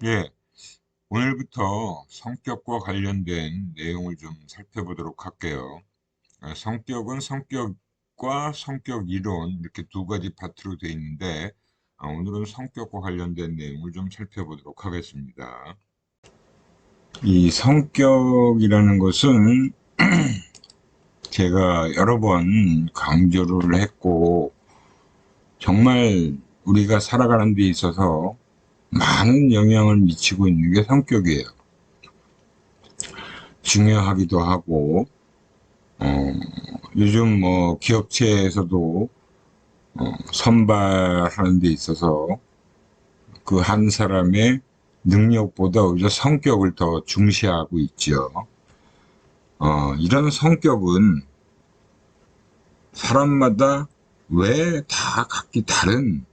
예, 오늘부터 성격과 관련된 내용을 좀 살펴보도록 할게요. 성격은 성격과 성격 이론 이렇게 두 가지 파트로 되어 있는데, 오늘은 성격과 관련된 내용을 좀 살펴보도록 하겠습니다. 이 성격이라는 것은 제가 여러 번 강조를 했고, 정말 우리가 살아가는 데 있어서 많은 영향을 미치고 있는 게 성격이에요. 중요하기도 하고, 어, 요즘 뭐 기업체에서도 선발하는 데 있어서 그 한 사람의 능력보다 오히려 성격을 더 중시하고 있죠. 이런 성격은 사람마다 왜 다 각기 다른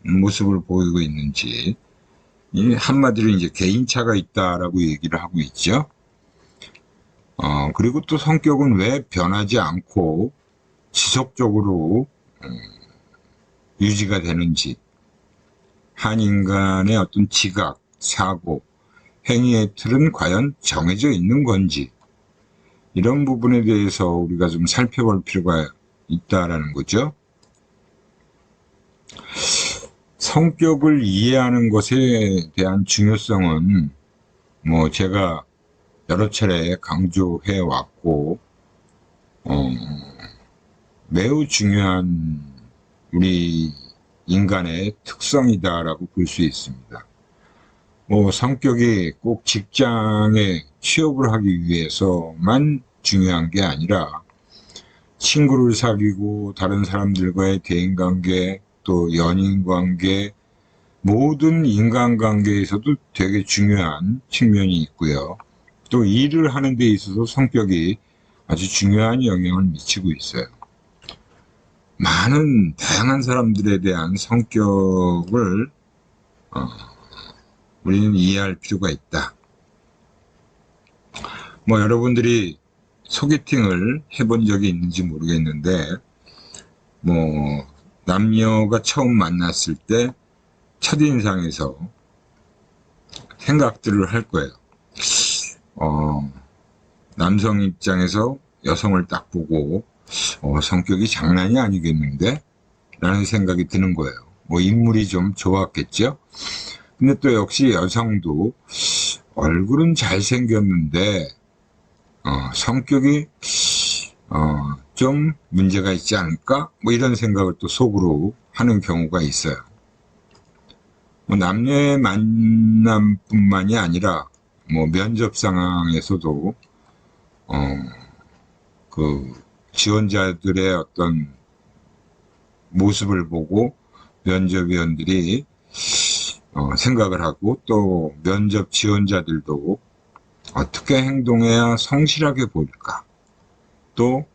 모습을 보이고 있는지, 이 한마디로 이제 개인차가 있다라고 얘기를 하고 있죠. 그리고 또 성격은 왜 변하지 않고 지속적으로 유지가 되는지, 한 인간의 어떤 지각, 사고, 행위의 틀은 과연 정해져 있는 건지, 이런 부분에 대해서 우리가 좀 살펴볼 필요가 있다라는 거죠. 성격을 이해하는 것에 대한 중요성은 뭐 제가 여러 차례 강조해 왔고, 어, 매우 중요한 우리 인간의 특성이다라고 볼 수 있습니다. 뭐 성격이 꼭 직장에 취업을 하기 위해서만 중요한 게 아니라 친구를 사귀고 다른 사람들과의 대인관계, 또 연인관계, 모든 인간관계에서도 되게 중요한 측면이 있고요. 또 일을 하는 데 있어서 성격이 아주 중요한 영향을 미치고 있어요. 많은 다양한 사람들에 대한 성격을 우리는 이해할 필요가 있다. 뭐 여러분들이 소개팅을 해본 적이 있는지 모르겠는데, 뭐 남녀가 처음 만났을 때 첫인상에서 생각들을 할 거예요. 남성 입장에서 여성을 딱 보고 성격이 장난이 아니겠는데? 라는 생각이 드는 거예요. 뭐 인물이 좀 좋았겠죠? 근데 또 역시 여성도 얼굴은 잘생겼는데 성격이 좀 문제가 있지 않을까? 뭐 이런 생각을 또 속으로 하는 경우가 있어요. 뭐 남녀의 만남뿐만이 아니라 뭐 면접 상황에서도 그 지원자들의 어떤 모습을 보고 면접위원들이 생각을 하고, 또 면접 지원자들도 어떻게 행동해야 성실하게 보일까, 또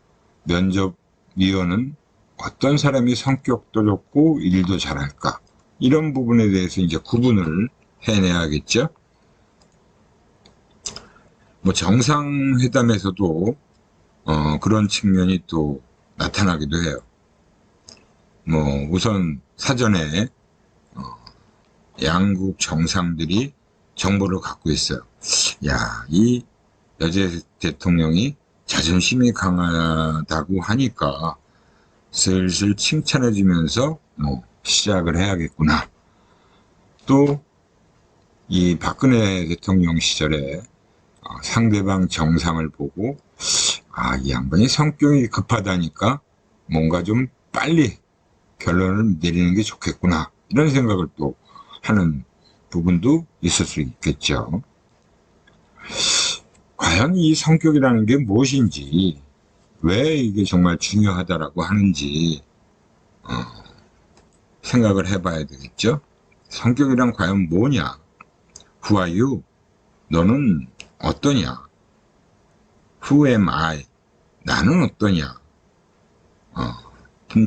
면접위원은 어떤 사람이 성격도 좋고 일도 잘할까, 이런 부분에 대해서 이제 구분을 해내야겠죠. 뭐 정상회담에서도 그런 측면이 또 나타나기도 해요. 뭐 우선 사전에 양국 정상들이 정보를 갖고 있어요. 야, 이 여제 대통령이 자존심이 강하다고 하니까 슬슬 칭찬해주면서 시작을 해야겠구나. 또 이 박근혜 대통령 시절에 상대방 정상을 보고 이 양반이 성격이 급하다니까 뭔가 좀 빨리 결론을 내리는 게 좋겠구나, 이런 생각을 또 하는 부분도 있을 수 있겠죠. 과연 이 성격이라는 게 무엇인지, 왜 이게 정말 중요하다라고 하는지 생각을 해봐야 되겠죠. 성격이란 과연 뭐냐? Who are you? 너는 어떠냐? Who am I? 나는 어떠냐?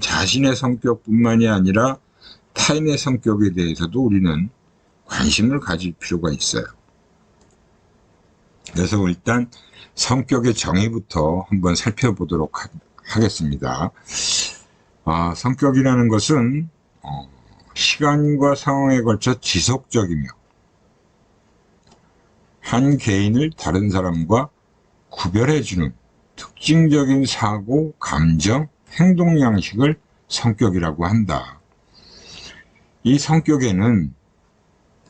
자신의 성격뿐만이 아니라 타인의 성격에 대해서도 우리는 관심을 가질 필요가 있어요. 그래서 일단 성격의 정의부터 한번 살펴보도록 하겠습니다. 성격이라는 것은 시간과 상황에 걸쳐 지속적이며 한 개인을 다른 사람과 구별해주는 특징적인 사고, 감정, 행동 양식을 성격이라고 한다. 이 성격에는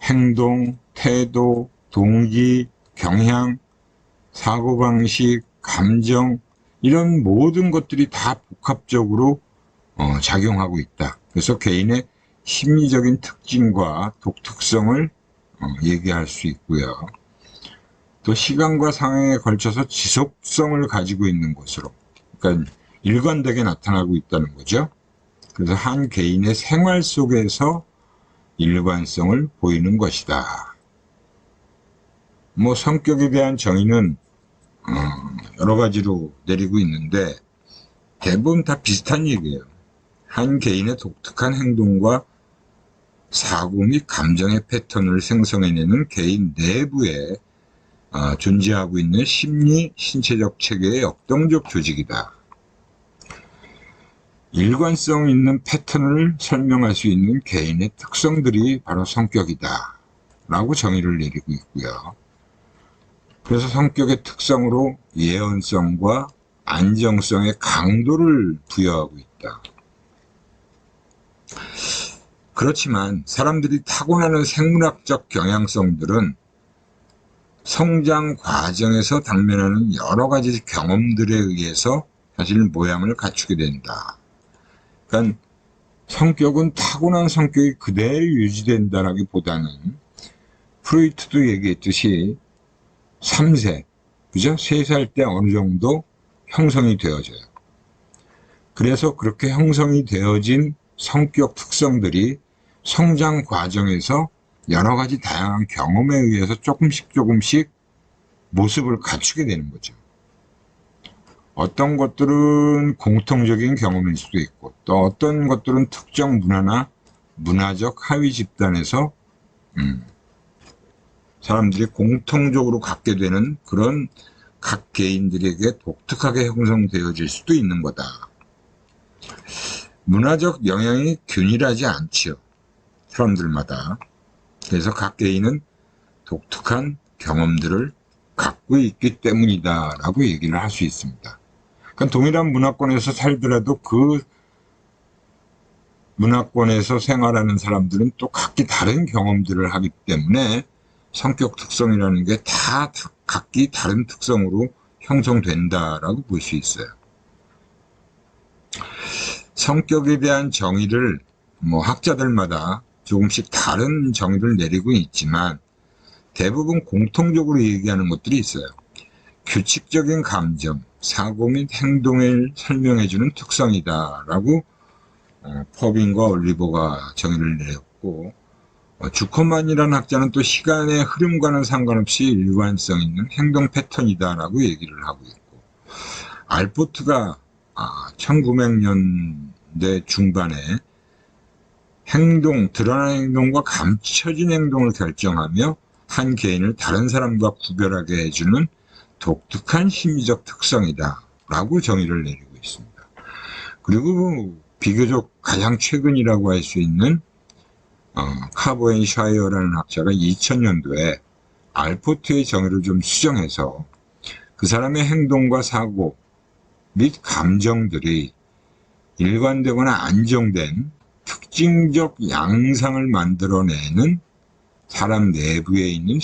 행동, 태도, 동기, 경향, 사고방식, 감정 이런 모든 것들이 다 복합적으로 작용하고 있다. 그래서 개인의 심리적인 특징과 독특성을 얘기할 수 있고요. 또 시간과 상황에 걸쳐서 지속성을 가지고 있는 것으로, 그러니까 일관되게 나타나고 있다는 거죠. 그래서 한 개인의 생활 속에서 일관성을 보이는 것이다. 뭐 성격에 대한 정의는 여러 가지로 내리고 있는데 대부분 다 비슷한 얘기예요. 한 개인의 독특한 행동과 사고 및 감정의 패턴을 생성해내는 개인 내부에 존재하고 있는 심리, 신체적 체계의 역동적 조직이다. 일관성 있는 패턴을 설명할 수 있는 개인의 특성들이 바로 성격이다 라고 정의를 내리고 있고요. 그래서 성격의 특성으로 예언성과 안정성의 강도를 부여하고 있다. 그렇지만 사람들이 타고나는 생물학적 경향성들은 성장 과정에서 당면하는 여러 가지 경험들에 의해서 사실 모양을 갖추게 된다. 그러니까 성격은 타고난 성격이 그대로 유지된다라기보다는 프로이트도 얘기했듯이 3세, 그죠? 3살 때 어느 정도 형성이 되어져요. 그래서 그렇게 형성이 되어진 성격 특성들이 성장 과정에서 여러 가지 다양한 경험에 의해서 조금씩 모습을 갖추게 되는 거죠. 어떤 것들은 공통적인 경험일 수도 있고 또 어떤 것들은 특정 문화나 문화적 하위 집단에서 사람들이 공통적으로 갖게 되는 그런 각 개인들에게 독특하게 형성되어질 수도 있는 거다. 문화적 영향이 균일하지 않지요. 사람들마다. 그래서 각 개인은 독특한 경험들을 갖고 있기 때문이다 라고 얘기를 할 수 있습니다. 그러니까 동일한 문화권에서 살더라도 그 문화권에서 생활하는 사람들은 또 각기 다른 경험들을 하기 때문에 성격 특성이라는 게 다 각기 다른 특성으로 형성된다라고 볼 수 있어요. 성격에 대한 정의를 학자들마다 조금씩 다른 정의를 내리고 있지만 대부분 공통적으로 얘기하는 것들이 있어요. 규칙적인 감정, 사고 및 행동을 설명해주는 특성이다라고 퍼빈과 올리버가 정의를 내렸고 주커만이라는 학자는 또 시간의 흐름과는 상관없이 일관성 있는 행동 패턴이다라고 얘기를 하고 있고 알포트가 1900년대 중반에 드러난 행동과 감춰진 행동을 결정하며 한 개인을 다른 사람과 구별하게 해주는 독특한 심리적 특성이다 라고 정의를 내리고 있습니다. 그리고 비교적 가장 최근이라고 할 수 있는 카보앤 샤이어라는 학자가 2000년도에 알포트의 정의를 좀 수정해서 그 사람의 행동과 사고 및 감정들이 일관되거나 안정된 특징적 양상을 만들어내는 사람 내부에 있는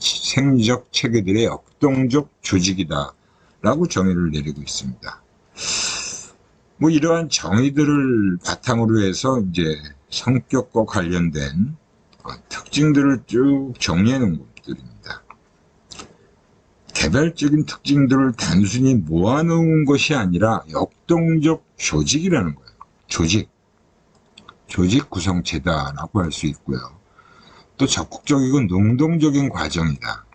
생리적 체계들의 역동적 조직이다 라고 정의를 내리고 있습니다. 이러한 정의들을 바탕으로 해서 이제 성격과 관련된 특징들을 쭉 정리해 놓은 것들입니다. 개별적인 특징들을 단순히 모아놓은 것이 아니라 역동적 조직이라는 거예요. 조직 구성체다라고 할 수 있고요. 또 적극적이고 능동적인 과정이다.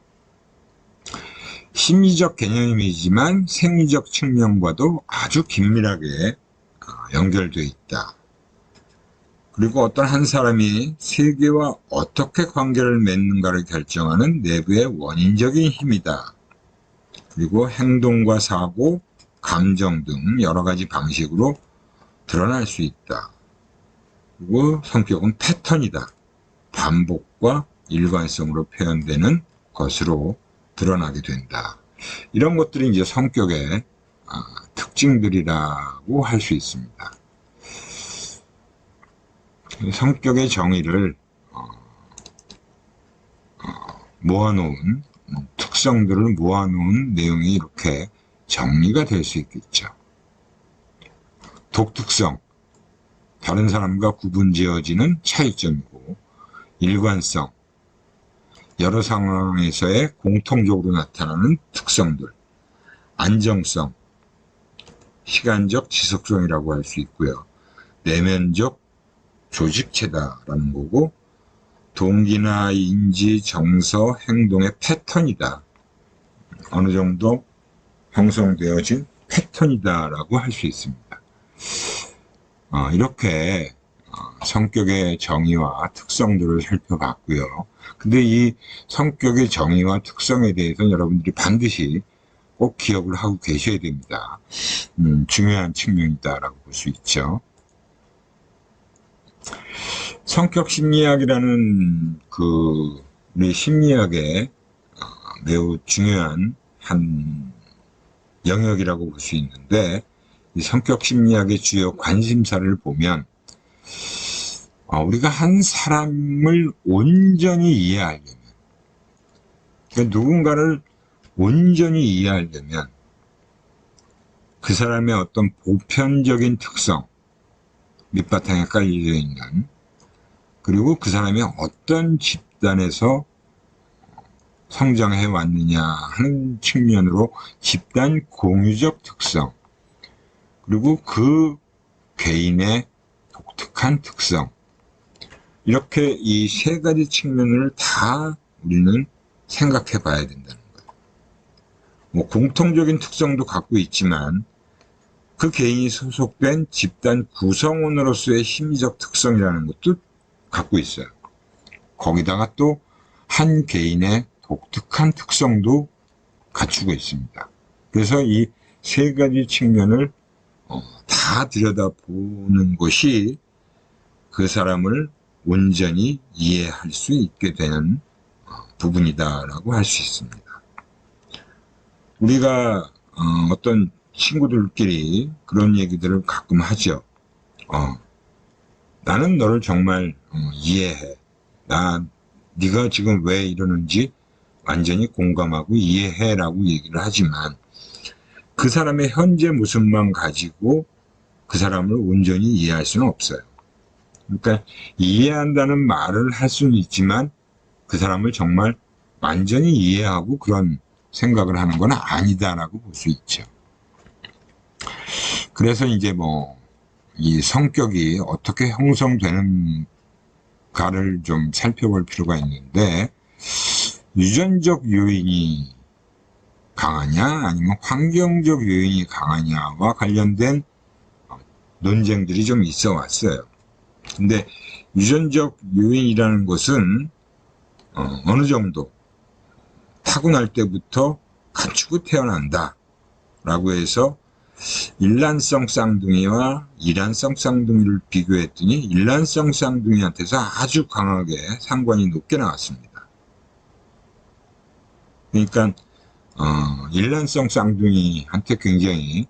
심리적 개념이지만 생리적 측면과도 아주 긴밀하게 연결되어 있다. 그리고 어떤 한 사람이 세계와 어떻게 관계를 맺는가를 결정하는 내부의 원인적인 힘이다. 그리고 행동과 사고, 감정 등 여러 가지 방식으로 드러날 수 있다. 그리고 성격은 패턴이다. 반복과 일관성으로 표현되는 것으로 드러나게 된다. 이런 것들이 이제 성격의 특징들이라고 할 수 있습니다. 성격의 정의를 모아놓은 특성들을 모아놓은 내용이 이렇게 정리가 될 수 있겠죠. 독특성, 다른 사람과 구분지어지는 차이점이고, 일관성, 여러 상황에서의 공통적으로 나타나는 특성들, 안정성, 시간적 지속성이라고 할 수 있고요. 내면적 조직체다라는 거고, 동기나 인지, 정서, 행동의 패턴이다. 어느 정도 형성되어진 패턴이다라고 할 수 있습니다. 이렇게 성격의 정의와 특성들을 살펴봤고요. 근데 이 성격의 정의와 특성에 대해서는 여러분들이 반드시 꼭 기억을 하고 계셔야 됩니다. 중요한 측면이다라고 볼 수 있죠. 성격 심리학이라는 우리 심리학의 매우 중요한 한 영역이라고 볼 수 있는데, 이 성격 심리학의 주요 관심사를 보면 우리가 한 사람을 온전히 이해하려면, 그러니까 누군가를 온전히 이해하려면 그 사람의 어떤 보편적인 특성, 밑바탕에 깔려 있는, 그리고 그 사람이 어떤 집단에서 성장해 왔느냐 하는 측면으로 집단 공유적 특성, 그리고 그 개인의 독특한 특성, 이렇게 이 세 가지 측면을 다 우리는 생각해 봐야 된다는 거예요. 공통적인 특성도 갖고 있지만 그 개인이 소속된 집단 구성원으로서의 심리적 특성이라는 것도 갖고 있어요. 거기다가 또 한 개인의 독특한 특성도 갖추고 있습니다. 그래서 이 세 가지 측면을 다 들여다보는 것이 그 사람을 온전히 이해할 수 있게 되는 부분이다라고 할 수 있습니다. 우리가 어떤 친구들끼리 그런 얘기들을 가끔 하죠. 나는 너를 정말 이해해. 네가 지금 왜 이러는지 완전히 공감하고 이해해라고 얘기를 하지만 그 사람의 현재 모습만 가지고 그 사람을 온전히 이해할 수는 없어요. 그러니까 이해한다는 말을 할 수는 있지만 그 사람을 정말 완전히 이해하고 그런 생각을 하는 건 아니다라고 볼 수 있죠. 그래서 이제 이 성격이 어떻게 형성되는가를 좀 살펴볼 필요가 있는데, 유전적 요인이 강하냐 아니면 환경적 요인이 강하냐와 관련된 논쟁들이 좀 있어 왔어요. 근데 유전적 요인이라는 것은 어느 정도 타고날 때부터 갖추고 태어난다 라고 해서 일란성 쌍둥이와 이란성 쌍둥이를 비교했더니 일란성 쌍둥이한테서 아주 강하게 상관이 높게 나왔습니다. 그러니까 일란성 쌍둥이한테 굉장히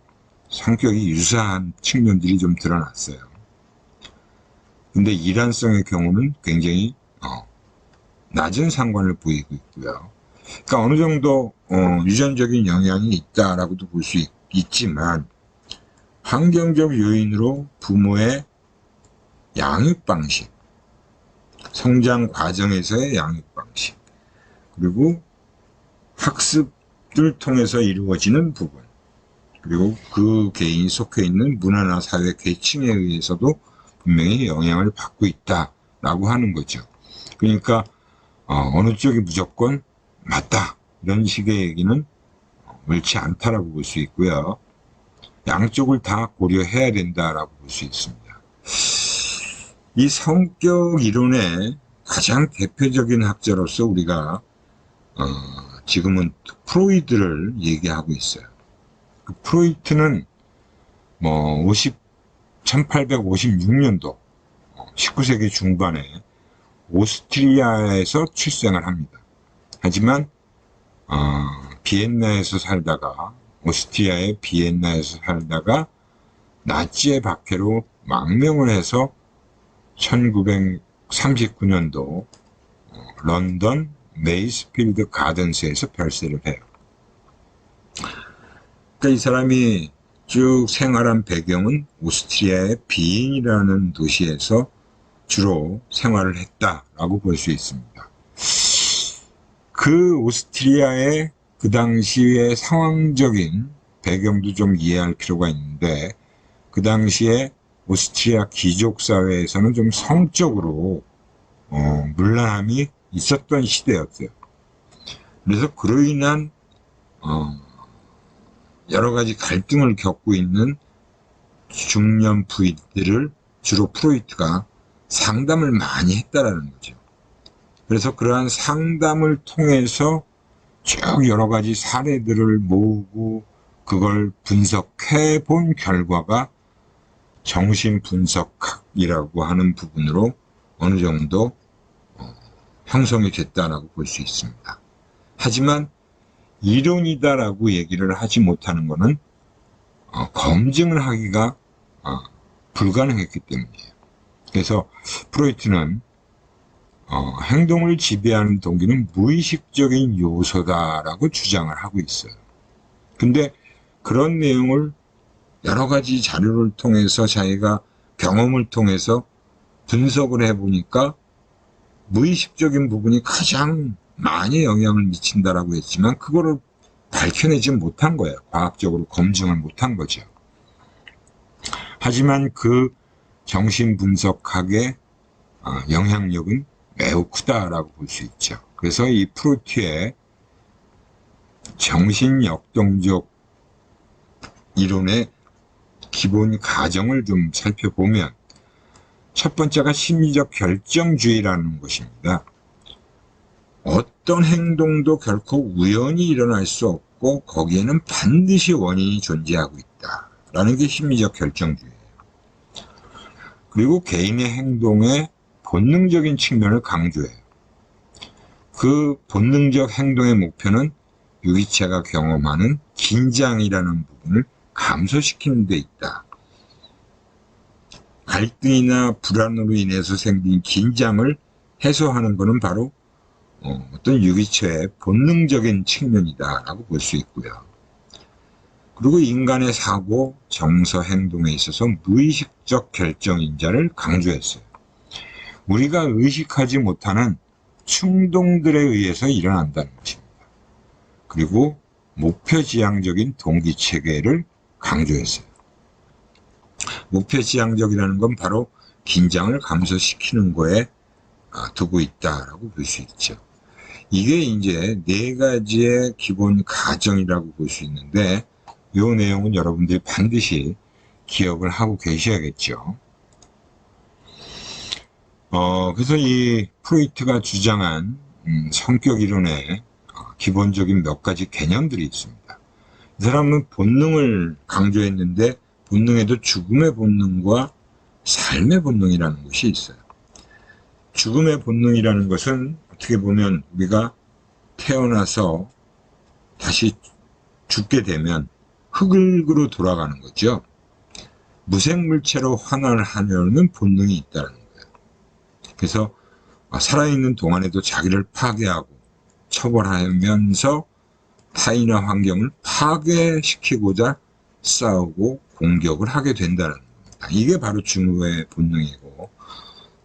성격이 유사한 측면들이 좀 드러났어요. 근데 이란성의 경우는 굉장히 낮은 상관을 보이고 있고요. 그러니까 어느 정도 유전적인 영향이 있다라고도 볼 수 있지만 환경적 요인으로 부모의 양육 방식, 성장 과정에서의 양육 방식, 그리고 학습을 통해서 이루어지는 부분, 그리고 그 개인이 속해 있는 문화나 사회 계층에 의해서도 분명히 영향을 받고 있다라고 하는 거죠. 그러니까 어느 쪽이 무조건 맞다 이런 식의 얘기는 옳지 않다라고 볼 수 있고요. 양쪽을 다 고려해야 된다라고 볼 수 있습니다. 이 성격 이론의 가장 대표적인 학자로서 우리가 지금은 프로이드를 얘기하고 있어요. 그 프로이트는 1856년도 19세기 중반에 오스트리아에서 출생을 합니다. 하지만 비엔나에서 살다가, 오스트리아의 비엔나에서 살다가 나치의 박해로 망명을 해서 1939년도 런던 메이스필드 가든스에서 별세를 해요. 그러니까 이 사람이 쭉 생활한 배경은 오스트리아의 비엔이라는 도시에서 주로 생활을 했다라고 볼 수 있습니다. 그 오스트리아의 그 당시의 상황적인 배경도 좀 이해할 필요가 있는데, 그 당시에 오스트리아 귀족사회에서는 좀 성적으로 문란함이 있었던 시대였어요. 그래서 그로 인한 여러 가지 갈등을 겪고 있는 중년 부인들을 주로 프로이트가 상담을 많이 했다라는 거죠. 그래서 그러한 상담을 통해서 쭉 여러 가지 사례들을 모으고 그걸 분석해 본 결과가 정신분석학이라고 하는 부분으로 어느 정도 형성이 됐다라고 볼 수 있습니다. 하지만 이론이다라고 얘기를 하지 못하는 것은 검증을 하기가 불가능했기 때문이에요. 그래서 프로이트는 행동을 지배하는 동기는 무의식적인 요소다라고 주장을 하고 있어요. 근데 그런 내용을 여러 가지 자료를 통해서 자기가 경험을 통해서 분석을 해보니까 무의식적인 부분이 가장 많이 영향을 미친다라고 했지만 그거를 밝혀내지 못한 거예요. 과학적으로 검증을 못한 거죠. 하지만 그 정신분석학의 영향력은 매우 크다라고 볼 수 있죠. 그래서 이 프로이트의 정신역동적 이론의 기본 가정을 좀 살펴보면 첫 번째가 심리적 결정주의라는 것입니다. 어떤 행동도 결코 우연히 일어날 수 없고 거기에는 반드시 원인이 존재하고 있다라는 게 심리적 결정주의예요. 그리고 개인의 행동의 본능적인 측면을 강조해요. 그 본능적 행동의 목표는 유기체가 경험하는 긴장이라는 부분을 감소시키는 데 있다. 갈등이나 불안으로 인해서 생긴 긴장을 해소하는 것은 바로 어떤 유기체의 본능적인 측면이다라고 볼 수 있고요. 그리고 인간의 사고, 정서, 행동에 있어서 무의식적 결정인자를 강조했어요. 우리가 의식하지 못하는 충동들에 의해서 일어난다는 것입니다. 그리고 목표지향적인 동기체계를 강조했어요. 목표지향적이라는 건 바로 긴장을 감소시키는 거에 두고 있다라고 볼 수 있죠. 이게 이제 네 가지의 기본 가정이라고 볼 수 있는데 이 내용은 여러분들이 반드시 기억을 하고 계셔야겠죠. 그래서 이 프로이트가 주장한 성격 이론에 기본적인 몇 가지 개념들이 있습니다. 이 사람은 본능을 강조했는데 본능에도 죽음의 본능과 삶의 본능이라는 것이 있어요. 죽음의 본능이라는 것은 어떻게 보면 우리가 태어나서 다시 죽게 되면 흙으로 돌아가는 거죠. 무생물체로 환원하려는 본능이 있다는 거예요. 그래서 살아있는 동안에도 자기를 파괴하고 처벌하면서 타인의 환경을 파괴시키고자 싸우고 공격을 하게 된다는 겁니다. 이게 바로 죽음의 본능이고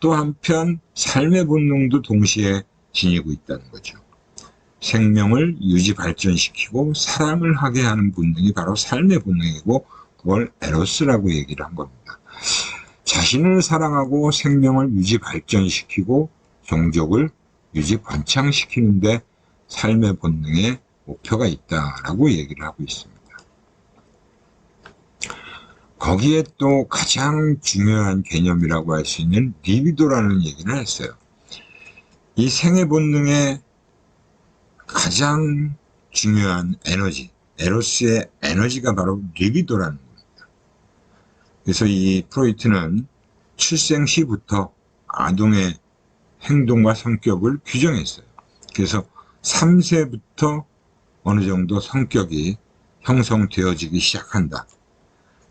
또 한편 삶의 본능도 동시에 지니고 있다는 거죠. 생명을 유지 발전시키고 사랑을 하게 하는 본능이 바로 삶의 본능이고 그걸 에로스라고 얘기를 한 겁니다. 자신을 사랑하고 생명을 유지 발전시키고 종족을 유지 번창시키는데 삶의 본능에 목표가 있다라고 얘기를 하고 있습니다. 거기에 또 가장 중요한 개념이라고 할 수 있는 리비도라는 얘기를 했어요. 이 생애 본능의 가장 중요한 에너지, 에로스의 에너지가 바로 리비도라는 겁니다. 그래서 이 프로이트는 출생 시부터 아동의 행동과 성격을 규정했어요. 그래서 3세부터 어느 정도 성격이 형성되어지기 시작한다.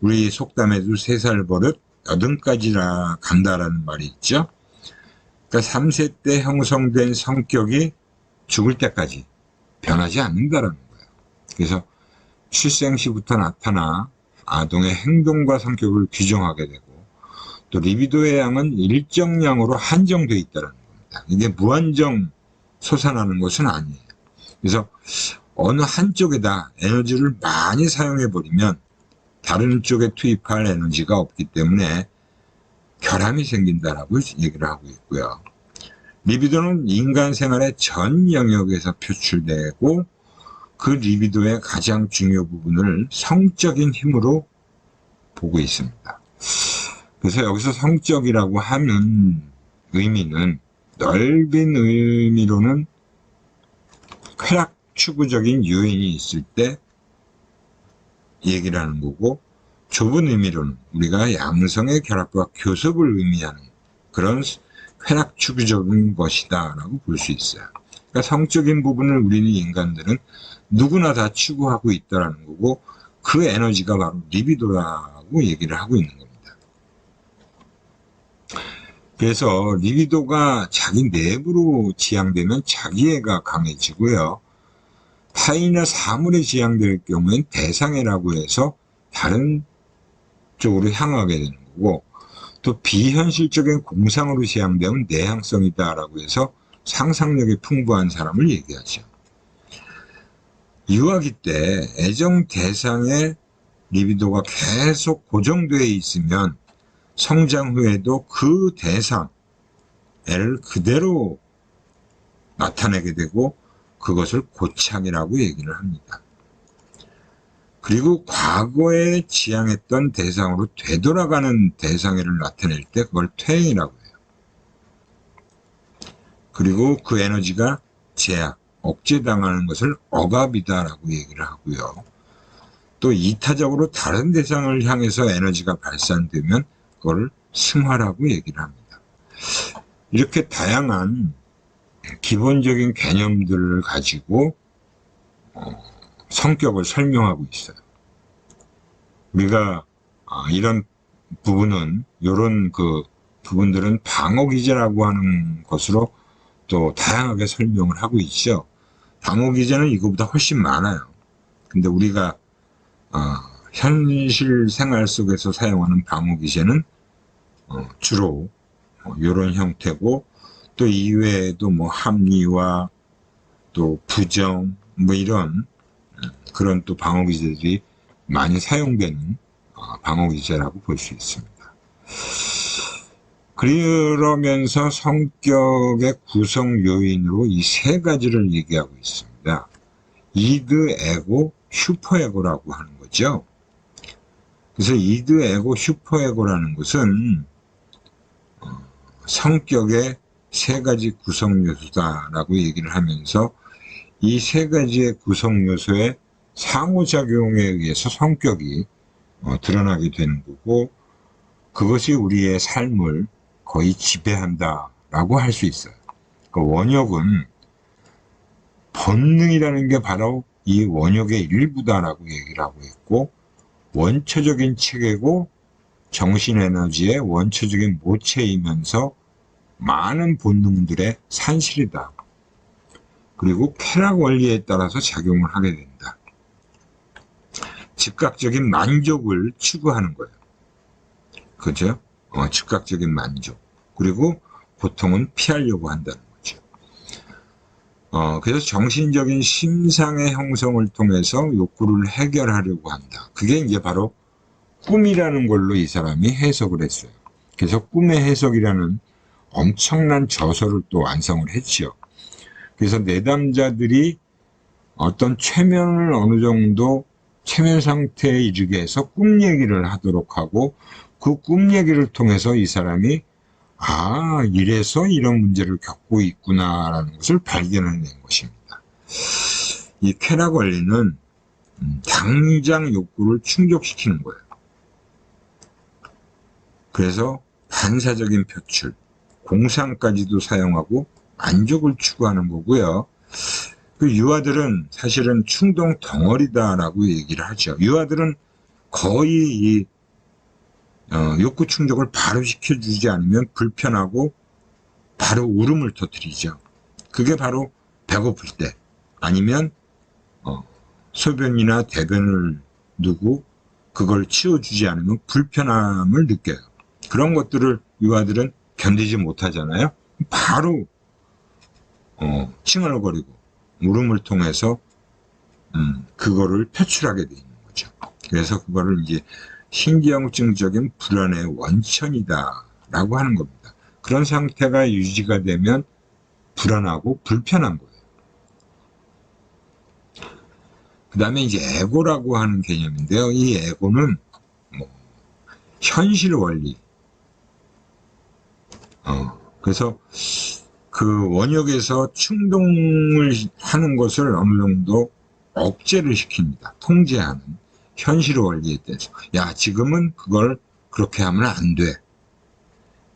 우리 속담에도 3살 버릇 8가지나 간다라는 말이 있죠. 그러니까 3세 때 형성된 성격이 죽을 때까지 변하지 않는다라는 거예요. 그래서 출생 시부터 나타나 아동의 행동과 성격을 규정하게 되고, 또 리비도의 양은 일정량으로 한정되어 있다는 겁니다. 이게 무한정 솟아나는 것은 아니에요. 그래서 어느 한쪽에다 에너지를 많이 사용해버리면 다른 쪽에 투입할 에너지가 없기 때문에 결함이 생긴다라고 얘기를 하고 있고요. 리비도는 인간 생활의 전 영역에서 표출되고, 그 리비도의 가장 중요 부분을 성적인 힘으로 보고 있습니다. 그래서 여기서 성적이라고 하는 의미는 넓은 의미로는 쾌락 추구적인 요인이 있을 때 얘기를 하는 거고, 좁은 의미로는 우리가 양성의 결합과 교섭을 의미하는 그런 쾌락 추구적인 것이다 라고 볼 수 있어요. 그러니까 성적인 부분을 우리는 인간들은 누구나 다 추구하고 있다는 거고, 그 에너지가 바로 리비도라고 얘기를 하고 있는 겁니다. 그래서 리비도가 자기 내부로 지향되면 자기애가 강해지고요. 타인의 사물에 지향될 경우엔 대상애라고 해서 다른 쪽으로 향하게 되는 거고, 또 비현실적인 공상으로 지향되면 내향성이다라고 해서 상상력이 풍부한 사람을 얘기하죠. 유아기 때 애정 대상의 리비도가 계속 고정되어 있으면 성장 후에도 그 대상, 애를 그대로 나타내게 되고 그것을 고착이라고 얘기를 합니다. 그리고 과거에 지향했던 대상으로 되돌아가는 대상애를 나타낼 때 그걸 퇴행이라고 해요. 그리고 그 에너지가 제약, 억제당하는 것을 억압이다라고 얘기를 하고요. 또 이타적으로 다른 대상을 향해서 에너지가 발산되면 그걸 승화라고 얘기를 합니다. 이렇게 다양한 기본적인 개념들을 가지고 성격을 설명하고 있어요. 우리가 이런 부분은, 이런 그 부분들은 방어기제라고 하는 것으로 또 다양하게 설명을 하고 있죠. 방어기제는 이거보다 훨씬 많아요. 근데 우리가 현실 생활 속에서 사용하는 방어기제는 주로 이런 형태고, 또 이외에도 뭐 합리화, 또 부정, 뭐 이런 그런 또 방어기제들이 많이 사용되는 방어기제라고 볼 수 있습니다. 그러면서 성격의 구성 요인으로 이 3가지를 얘기하고 있습니다. 이드, 에고, 슈퍼에고라고 하는 거죠. 그래서 이드, 에고, 슈퍼에고라는 것은 성격의 3가지 구성 요소다라고 얘기를 하면서 이 3가지의 구성 요소의 상호작용에 의해서 성격이 드러나게 되는 거고, 그것이 우리의 삶을 거의 지배한다라고 할 수 있어요. 그 원욕은 본능이라는 게 바로 이 원욕의 일부다라고 얘기를 하고 있고, 원초적인 체계고 정신에너지의 원초적인 모체이면서 많은 본능들의 산실이다. 그리고 쾌락 원리에 따라서 작용을 하게 된다. 즉각적인 만족을 추구하는 거예요. 그죠? 즉각적인 만족. 그리고 고통은 피하려고 한다는 거죠. 그래서 정신적인 심상의 형성을 통해서 욕구를 해결하려고 한다. 그게 이제 바로 꿈이라는 걸로 이 사람이 해석을 했어요. 그래서 꿈의 해석이라는 엄청난 저서를 또 완성을 했죠. 그래서 내담자들이 어떤 최면을 어느 정도 최면 상태에 이르게 해서 꿈 얘기를 하도록 하고, 그 꿈 얘기를 통해서 이 사람이 이래서 이런 문제를 겪고 있구나라는 것을 발견해낸 것입니다. 이 쾌락 원리는 당장 욕구를 충족시키는 거예요. 그래서 반사적인 표출, 공상까지도 사용하고 만족을 추구하는 거고요. 그 유아들은 사실은 충동 덩어리다라고 얘기를 하죠. 유아들은 거의 이 욕구 충족을 바로 시켜주지 않으면 불편하고 바로 울음을 터뜨리죠. 그게 바로 배고플 때 아니면 소변이나 대변을 누고 그걸 치워주지 않으면 불편함을 느껴요. 그런 것들을 유아들은 견디지 못하잖아요. 바로 칭얼거리고 울음을 통해서 그거를 표출하게 돼 있는 거죠. 그래서 그거를 이제 신경증적인 불안의 원천이다라고 하는 겁니다. 그런 상태가 유지가 되면 불안하고 불편한 거예요. 그 다음에 이제 에고라고 하는 개념인데요. 이 에고는 현실 원리. 그래서 그 원역에서 충동을 하는 것을 어느 정도 억제를 시킵니다. 통제하는 현실 원리에 대해서. 야, 지금은 그걸 그렇게 하면 안 돼.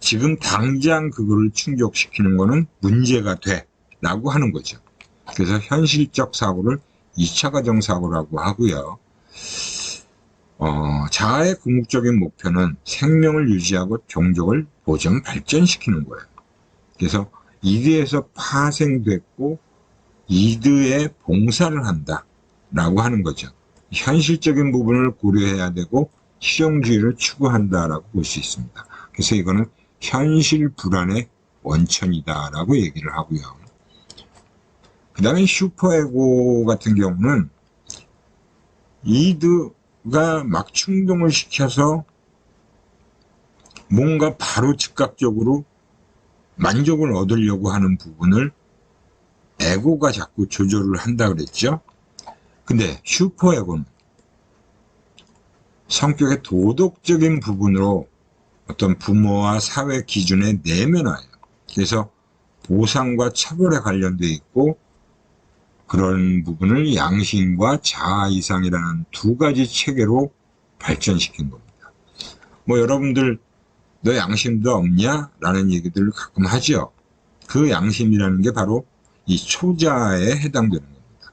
지금 당장 그거를 충족시키는 거는 문제가 돼. 라고 하는 거죠. 그래서 현실적 사고를 2차 과정 사고라고 하고요. 자아의 궁극적인 목표는 생명을 유지하고 종족을 보존 발전시키는 거예요. 그래서 이드에서 파생됐고 이드에 봉사를 한다 라고 하는 거죠. 현실적인 부분을 고려해야 되고 실용주의를 추구한다 라고 볼 수 있습니다. 그래서 이거는 현실 불안의 원천이다 라고 얘기를 하고요. 그 다음에 슈퍼에고 같은 경우는 이드가 막 충동을 시켜서 뭔가 바로 즉각적으로 만족을 얻으려고 하는 부분을 에고가 자꾸 조절을 한다 그랬죠. 근데 슈퍼에고는 성격의 도덕적인 부분으로 어떤 부모와 사회 기준에 내면화해요. 그래서 보상과 처벌에 관련되어 있고 그런 부분을 양심과 자아 이상이라는 두 가지 체계로 발전시킨 겁니다. 뭐 여러분들 너 양심도 없냐? 라는 얘기들을 가끔 하죠. 그 양심이라는 게 바로 이 초자에 해당되는 겁니다.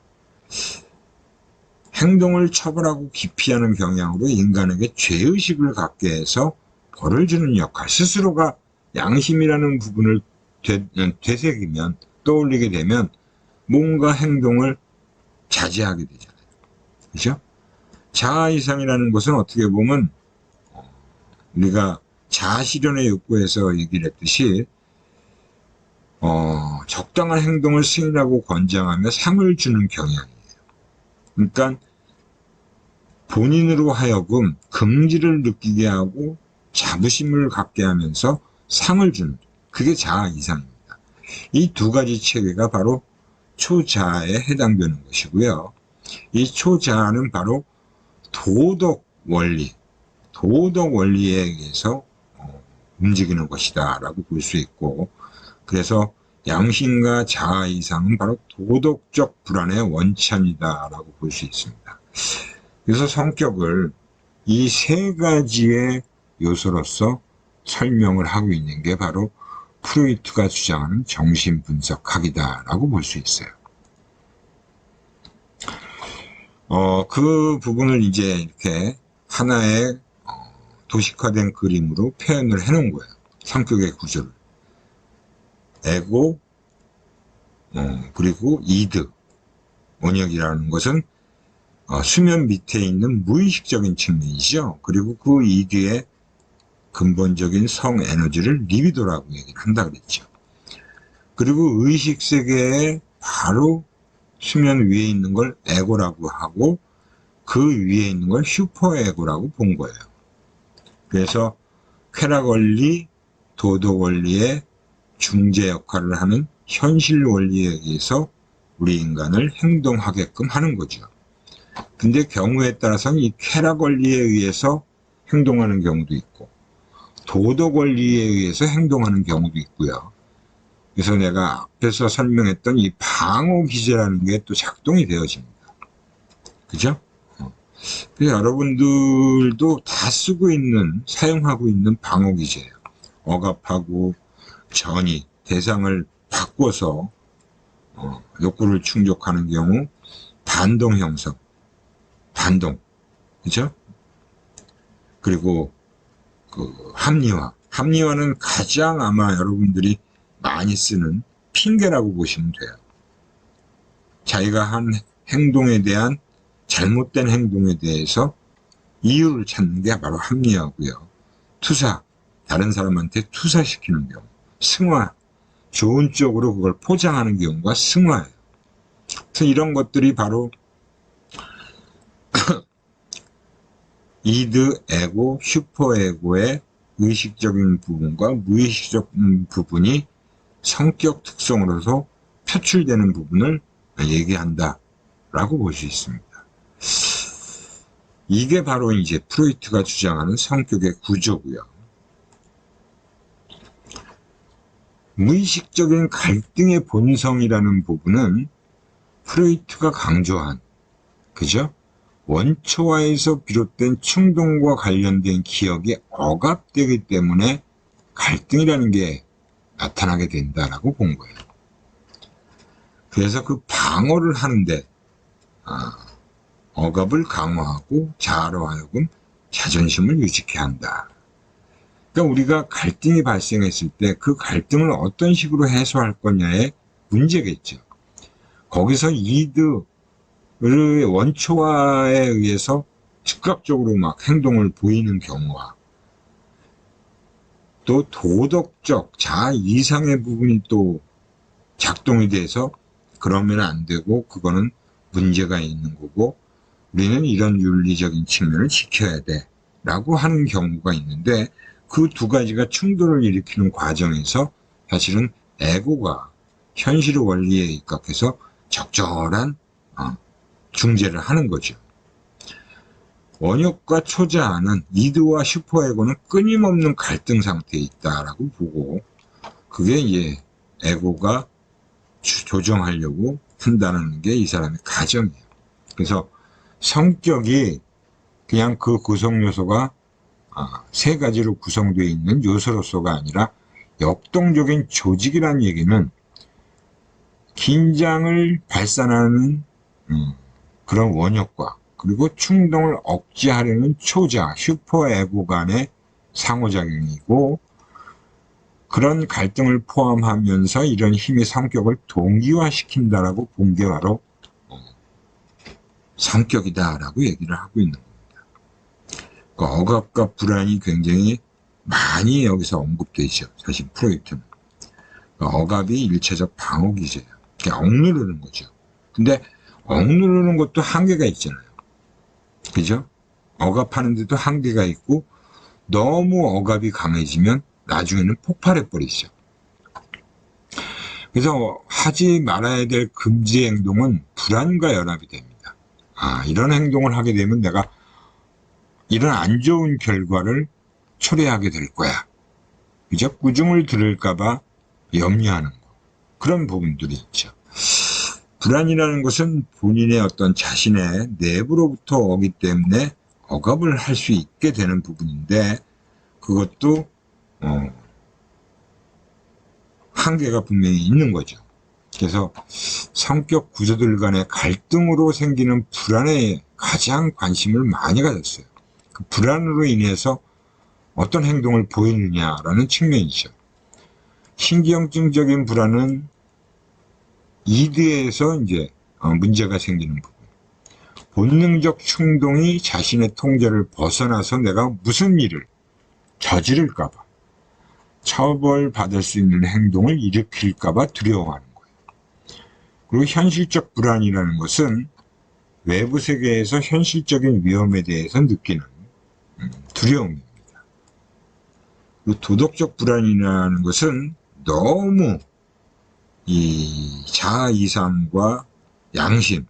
행동을 처벌하고 기피하는 경향으로 인간에게 죄의식을 갖게 해서 벌을 주는 역할, 스스로가 양심이라는 부분을 되새기면, 떠올리게 되면 뭔가 행동을 자제하게 되잖아요. 그죠? 자아 이상이라는 것은 어떻게 보면 우리가 자아 실현의 욕구에서 얘기를 했듯이 적당한 행동을 승인하고 권장하며 상을 주는 경향이에요. 그러니까 본인으로 하여금 긍지를 느끼게 하고 자부심을 갖게 하면서 상을 주는, 그게 자아 이상입니다. 이 두 가지 체계가 바로 초자아에 해당되는 것이고요. 이 초자아는 바로 도덕 원리에 의해서 움직이는 것이다 라고 볼 수 있고, 그래서 양심과 자아 이상은 바로 도덕적 불안의 원천이다 라고 볼 수 있습니다. 그래서 성격을 이 세 가지의 요소로서 설명을 하고 있는 게 바로 프로이트가 주장하는 정신분석학이다 라고 볼 수 있어요. 그 부분을 이제 이렇게 하나의 도식화된 그림으로 표현을 해놓은 거예요. 성격의 구조를. 에고, 그리고 이드, 원역이라는 것은 수면 밑에 있는 무의식적인 측면이죠. 그리고 그 이드의 근본적인 성 에너지를 리비도라고 얘기를 한다 그랬죠. 그리고 의식 세계에 바로 수면 위에 있는 걸 에고라고 하고 그 위에 있는 걸 슈퍼에고라고 본 거예요. 그래서 쾌락 원리, 도덕 원리의 중재 역할을 하는 현실 원리에 의해서 우리 인간을 행동하게끔 하는 거죠. 근데 경우에 따라서는 이 쾌락 원리에 의해서 행동하는 경우도 있고 도덕 원리에 의해서 행동하는 경우도 있고요. 그래서 내가 앞에서 설명했던 이 방어 기제라는 게 또 작동이 되어집니다. 그죠? 그래서 여러분들도 다 쓰고 있는, 사용하고 있는 방어 기제예요. 억압하고 전이, 대상을 바꿔서 욕구를 충족하는 경우 반동 형성, 반동, 그죠? 그리고 그 합리화는 가장 아마 여러분들이 많이 쓰는 핑계라고 보시면 돼요. 자기가 한 행동에 대한 잘못된 행동에 대해서 이유를 찾는 게 바로 합리화고요. 투사, 다른 사람한테 투사시키는 경우, 승화, 좋은 쪽으로 그걸 포장하는 경우가 승화예요. 그래서 이런 것들이 바로 이드, 에고, 슈퍼에고의 의식적인 부분과 무의식적 부분이 성격 특성으로서 표출되는 부분을 얘기한다라고 볼 수 있습니다. 이게 바로 이제 프로이트가 주장하는 성격의 구조고요. 무의식적인 갈등의 본성이라는 부분은 프로이트가 강조한, 그죠? 원초화에서 비롯된 충동과 관련된 기억이 억압되기 때문에 갈등이라는 게 나타나게 된다라고 본 거예요. 그래서 그 방어를 하는데 억압을 강화하고 자아로 하여금 자존심을 유지케 한다. 그러니까 우리가 갈등이 발생했을 때 그 갈등을 어떤 식으로 해소할 거냐의 문제겠죠. 거기서 이드의 원초화에 의해서 즉각적으로 막 행동을 보이는 경우와 또 도덕적 자아 이상의 부분이 또 작동이 돼서 그러면 안 되고 그거는 문제가 있는 거고 우리는 이런 윤리적인 측면을 지켜야 돼 라고 하는 경우가 있는데 그 두 가지가 충돌을 일으키는 과정에서 사실은 에고가 현실 원리에 입각해서 적절한 중재를 하는 거죠. 원욕과 초자아는 이드와 슈퍼에고는 끊임없는 갈등 상태에 있다라고 보고 그게 이제 에고가 조정하려고 한다는 게 이 사람의 가정이에요. 그래서 성격이 그냥 그 구성 요소가 세 가지로 구성되어 있는 요소로서가 아니라 역동적인 조직이라는 얘기는 긴장을 발산하는 그런 원욕과 그리고 충동을 억제하려는 초자, 슈퍼에고 간의 상호작용이고 그런 갈등을 포함하면서 이런 힘이 성격을 동기화시킨다라고 본 게 바로 성격이다라고 얘기를 하고 있는 겁니다. 그러니까 억압과 불안이 굉장히 많이 여기서 언급되죠. 사실 프로이트는. 그러니까 억압이 일체적 방어 기제예요. 그냥 억누르는 거죠. 근데 억누르는 것도 한계가 있잖아요. 그죠? 억압하는데도 한계가 있고 너무 억압이 강해지면 나중에는 폭발해버리죠. 그래서 하지 말아야 될 금지 행동은 불안과 연합이 됩니다. 이런 행동을 하게 되면 내가 이런 안 좋은 결과를 초래하게 될 거야. 그죠? 꾸중을 들을까봐 염려하는 거. 그런 부분들이 있죠. 불안이라는 것은 본인의 어떤 자신의 내부로부터 오기 때문에 억압을 할 수 있게 되는 부분인데 그것도 한계가 분명히 있는 거죠. 그래서 성격 구조들 간의 갈등으로 생기는 불안에 가장 관심을 많이 가졌어요. 그 불안으로 인해서 어떤 행동을 보이느냐라는 측면이죠. 신경증적인 불안은 이드에서 이제 문제가 생기는 부분. 본능적 충동이 자신의 통제를 벗어나서 내가 무슨 일을 저지를까봐 처벌받을 수 있는 행동을 일으킬까봐 두려워하는 거예요. 그리고 현실적 불안이라는 것은 외부 세계에서 현실적인 위험에 대해서 느끼는 두려움입니다. 그리고 도덕적 불안이라는 것은 너무 이 자아 이상과 양심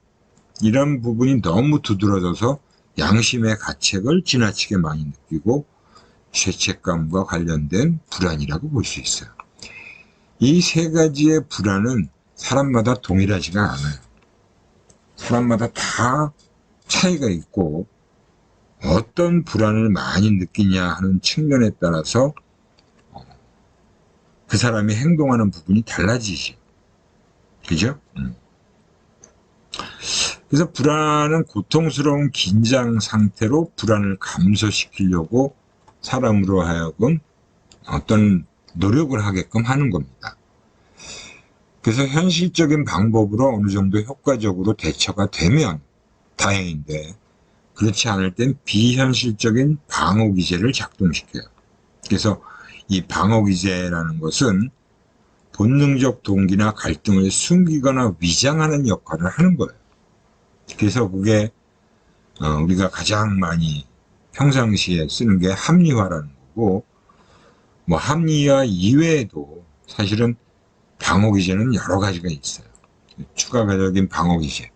이런 부분이 너무 두드러져서 양심의 가책을 지나치게 많이 느끼고 죄책감과 관련된 불안이라고 볼 수 있어요. 이 세 가지의 불안은 사람마다 동일하지가 않아요. 사람마다 다 차이가 있고 어떤 불안을 많이 느끼냐 하는 측면에 따라서 그 사람이 행동하는 부분이 달라지죠. 그죠? 그래서 불안은 고통스러운 긴장 상태로 불안을 감소시키려고 사람으로 하여금 어떤 노력을 하게끔 하는 겁니다. 그래서 현실적인 방법으로 어느 정도 효과적으로 대처가 되면 다행인데, 그렇지 않을 땐 비현실적인 방어기제를 작동시켜요. 그래서 이 방어기제라는 것은 본능적 동기나 갈등을 숨기거나 위장하는 역할을 하는 거예요. 그래서 그게 우리가 가장 많이 평상시에 쓰는 게 합리화라는 거고, 뭐 합리화 이외에도 사실은 방어기제는 여러 가지가 있어요. 추가적인 방어기제,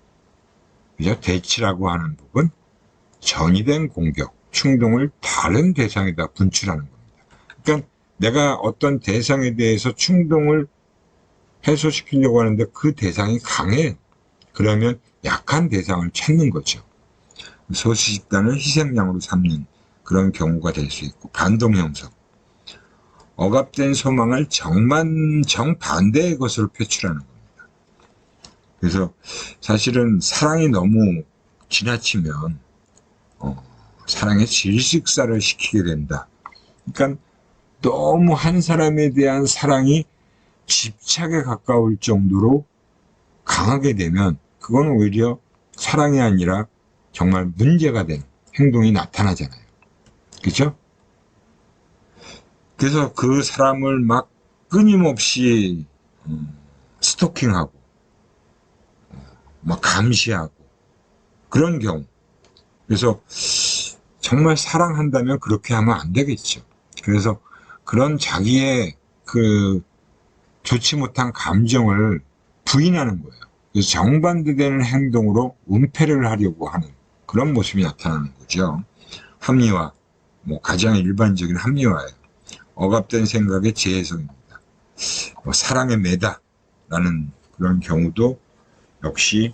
그죠? 대치라고 하는 부분, 전이된 공격, 충동을 다른 대상에다 분출하는 겁니다. 그러니까 내가 어떤 대상에 대해서 충동을 해소시키려고 하는데 그 대상이 강해. 그러면 약한 대상을 찾는 거죠. 소수집단을 희생양으로 삼는 그런 경우가 될 수 있고, 반동 형성. 억압된 소망을 정반대의 것으로 표출하는 겁니다. 그래서 사실은 사랑이 너무 지나치면 사랑의 질식사를 시키게 된다. 그러니까 너무 한 사람에 대한 사랑이 집착에 가까울 정도로 강하게 되면 그건 오히려 사랑이 아니라 정말 문제가 되는 행동이 나타나잖아요. 그렇죠? 그래서 그 사람을 막 끊임없이 스토킹하고 막 감시하고 그런 경우. 그래서 정말 사랑한다면 그렇게 하면 안 되겠죠. 그래서 그런 자기의 그 좋지 못한 감정을 부인하는 거예요. 그래서 정반대되는 행동으로 은폐를 하려고 하는 그런 모습이 나타나는 거죠. 합리화, 뭐 가장 일반적인 합리화예요. 억압된 생각의 재해석입니다. 사랑에 매다라는 그런 경우도 역시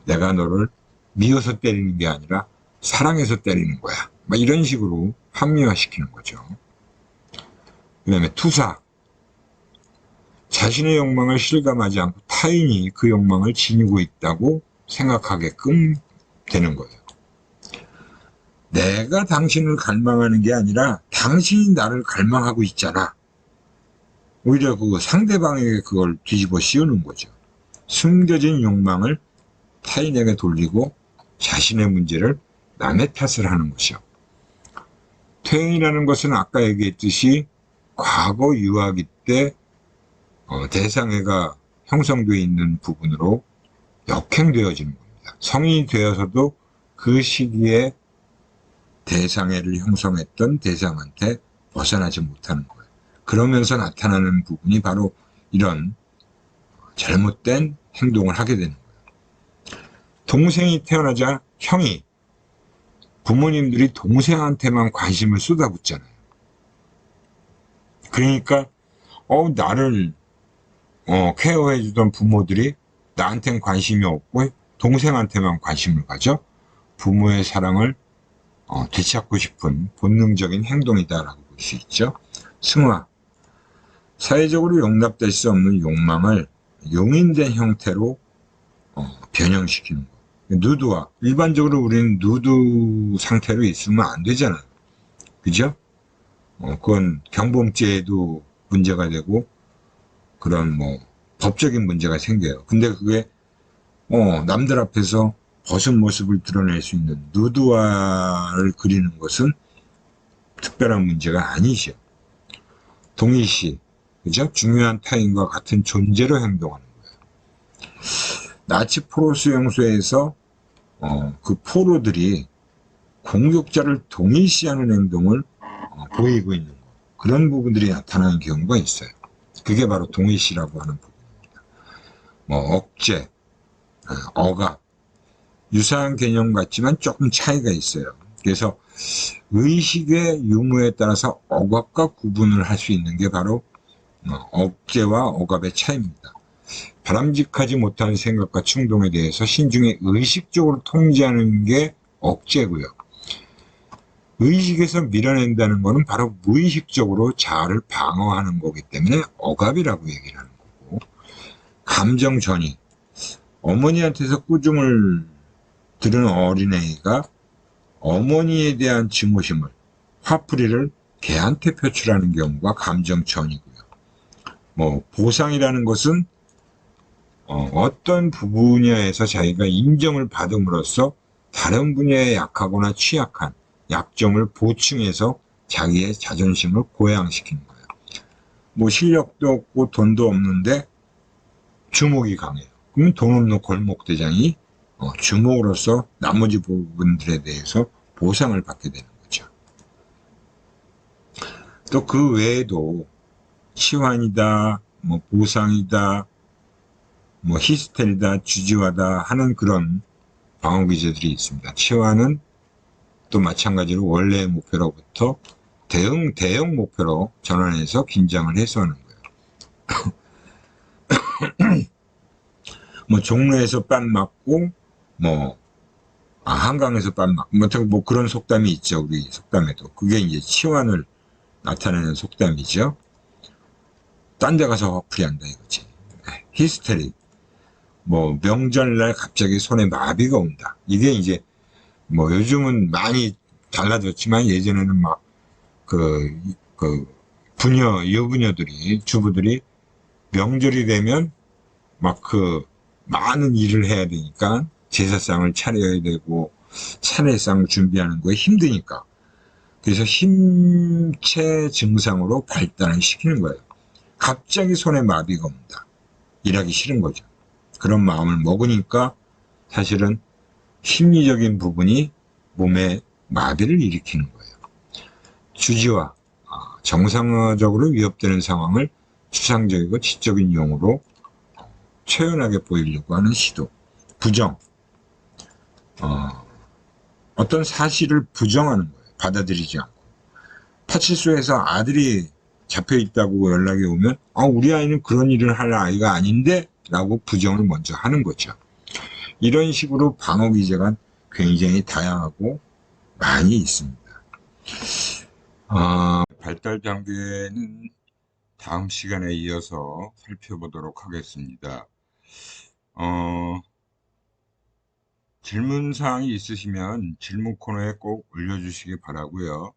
내가 너를 미워서 때리는 게 아니라 사랑해서 때리는 거야. 막 이런 식으로 합리화시키는 거죠. 그 다음에 투사. 자신의 욕망을 실감하지 않고 타인이 그 욕망을 지니고 있다고 생각하게끔 되는 거예요. 내가 당신을 갈망하는 게 아니라 당신이 나를 갈망하고 있잖아. 오히려 그 상대방에게 그걸 뒤집어 씌우는 거죠. 숨겨진 욕망을 타인에게 돌리고 자신의 문제를 남의 탓을 하는 것이요. 퇴행이라는 것은 아까 얘기했듯이 과거 유아기 때 대상애가 형성되어 있는 부분으로 역행되어지는 겁니다. 성인이 되어서도 그 시기에 대상애를 형성했던 대상한테 벗어나지 못하는 거예요. 그러면서 나타나는 부분이 바로 이런 잘못된 행동을 하게 되는 거예요. 동생이 태어나자 형이, 부모님들이 동생한테만 관심을 쏟아붓잖아요. 그러니까 나를 케어해주던 부모들이 나한테는 관심이 없고 동생한테만 관심을 가져 부모의 사랑을 되찾고 싶은 본능적인 행동이다라고 볼 수 있죠. 승화. 사회적으로 용납될 수 없는 욕망을 용인된 형태로 변형시키는 거. 누드화. 일반적으로 우리는 누드 상태로 있으면 안 되잖아요. 그죠? 그건 경범죄에도 문제가 되고 그런 법적인 문제가 생겨요. 근데 그게 남들 앞에서 벗은 모습을 드러낼 수 있는 누드화를 그리는 것은 특별한 문제가 아니죠. 동일시, 그죠? 중요한 타인과 같은 존재로 행동하는 거예요. 나치 포로 수용소에서 그 포로들이 공격자를 동일시하는 행동을 보이고 있는 거. 그런 부분들이 나타나는 경우가 있어요. 그게 바로 동일시라고 하는 부분입니다. 억제, 억압, 유사한 개념 같지만 조금 차이가 있어요. 그래서 의식의 유무에 따라서 억압과 구분을 할 수 있는 게 바로 억제와 억압의 차이입니다. 바람직하지 못한 생각과 충동에 대해서 신중히 의식적으로 통제하는 게 억제고요. 의식에서 밀어낸다는 것은 바로 무의식적으로 자아를 방어하는 거기 때문에 억압이라고 얘기를 하는 거고, 감정 전이. 어머니한테서 꾸중을 들은 어린애가 어머니에 대한 증오심을, 화풀이를 개한테 표출하는 경우가 감정 전이고요. 보상이라는 것은 어떤 분야에서 자기가 인정을 받음으로써 다른 분야에 약하거나 취약한 약점을 보충해서 자기의 자존심을 고양시키는 거예요. 실력도 없고 돈도 없는데 주목이 강해요. 그러면 돈 없는 골목대장이 주목으로서 나머지 부분들에 대해서 보상을 받게 되는 거죠. 또 그 외에도 치환이다, 보상이다, 히스테리다, 주지화다 하는 그런 방어기제들이 있습니다. 치환은 또 마찬가지로 원래의 목표로부터 대형 목표로 전환해서 긴장을 해소하는 거예요. 종로에서 빤 맞고, 한강에서 빤 맞고, 그런 속담이 있죠. 우리 속담에도. 그게 이제 치환을 나타내는 속담이죠. 딴 데 가서 화풀이한다 이거지. 히스테리. 명절날 갑자기 손에 마비가 온다. 이게 이제, 요즘은 많이 달라졌지만 예전에는 주부들이 명절이 되면 많은 일을 해야 되니까 제사상을 차려야 되고 차례상 준비하는 거에 힘드니까. 그래서 힘체 증상으로 발달을 시키는 거예요. 갑자기 손에 마비가 온다. 일하기 싫은 거죠. 그런 마음을 먹으니까 사실은 심리적인 부분이 몸에 마비를 일으키는 거예요. 주지와 정상적으로 위협되는 상황을 추상적이고 지적인 용어로 초연하게 보이려고 하는 시도. 부정. 어떤 사실을 부정하는 거예요. 받아들이지 않고. 파출소에서 아들이 잡혀있다고 연락이 오면 우리 아이는 그런 일을 할 아이가 아닌데 라고 부정을 먼저 하는 거죠. 이런 식으로 방어기제가 굉장히 다양하고 많이 있습니다. 발달 단계는 다음 시간에 이어서 살펴보도록 하겠습니다. 질문사항이 있으시면 질문 코너에 꼭 올려주시기 바라고요.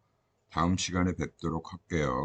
다음 시간에 뵙도록 할게요.